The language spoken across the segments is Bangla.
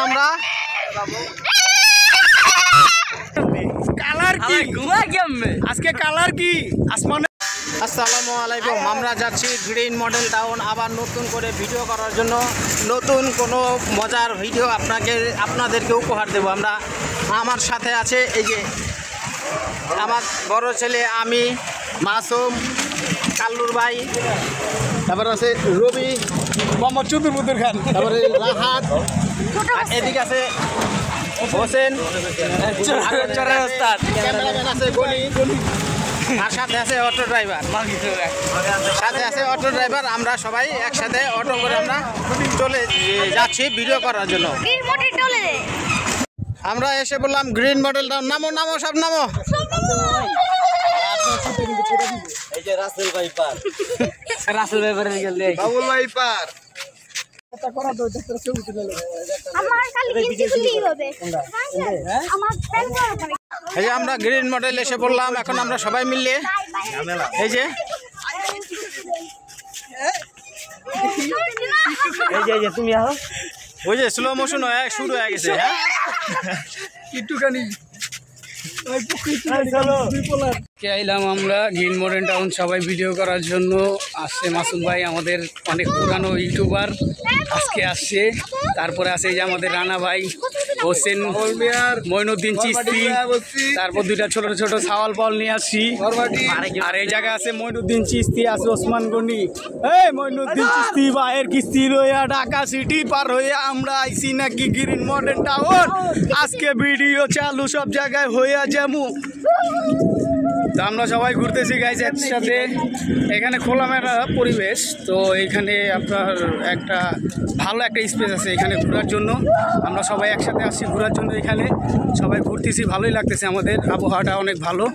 আমরা কালার কি আজকে কালার কি আসমানে। আসসালামু আলাইকুম। আমরা যাচ্ছি গ্রিন মডেল টাউন আবার নতুন করে ভিডিও করার জন্য। নতুন কোনো মজার ভিডিও আপনাদেরকে উপহার দেব আমরা। আমার সাথে আছে এই যে আমার বড় ছেলে, আমি, মাসুম, কাল্লুর ভাই, তারপর আছে রবি, মোহাম্মদ চতুর্বুদ্দুর খান, তারপরে রাহাত, এদিকে আছে হোসেন, ক্যামেরাম্যান আছে গনি, আর সাথে আছে অটো ড্রাইভার, আমরা সবাই একসাথে অটো করে আমরা চলে যাচ্ছি ভিডিও করার জন্য। আমরা এসে বললাম গ্রিন মডেল টাউন। নামো নামো সব নামো। এই যে আমরা গ্রিন মডেল এসে বললাম, এখন আমরা সবাই মিলে এই যে তুমি ওই যে স্লো মোশন শুরু হয়ে গেছে। হ্যাঁ একটুখানি আইলাম আমরা গ্রিন মডেল টাউন সবাই ভিডিও করার জন্য। আসছে মাসুদ ভাই, আমাদের অনেক পুরানো ইউটিউবার, আজকে আসছে। তারপরে আছে এই যে আমাদের রানা ভাই, হোসেন, মইনুদ্দিন চিস্তি, তারপর দুইটা ছোট ছোট সাওয়াল বল নিয়ে আসছি। আর এই জায়গায় আছে মইনুদ্দিন চিস্তি, আছে ওসমান গনি। এই মইনুদ্দিন চিস্তি ভাইয়ের কিস্তি রইয়া ঢাকা সিটি পার হয়ে আমরা আইছি নাকি গ্রিন মডেল টাউন। আজকে ভিডিও চালু সব জায়গায় হইয়া যেমন। তো আমরা সবাই ঘুরতেছি গাইজ একসাথে। এখানে খোলামেলা পরিবেশ, তো এখানে আপনার একটা ভালো একটা স্পেস আছে এখানে ঘোরার জন্য। আমরা সবাই একসাথে আসছি ঘোরার জন্য, এখানে সবাই ঘুরতেছি, ভালোই লাগতেছে, আমাদের আবহাওয়াটা অনেক ভালো।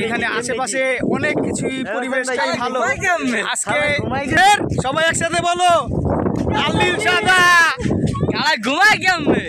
এখানে আশেপাশে অনেক কিছুই পরিবেশটাই ভালো। আজকে সবাই একসাথে বলো আল্লিল সাদা ঘুমাই কেমনে।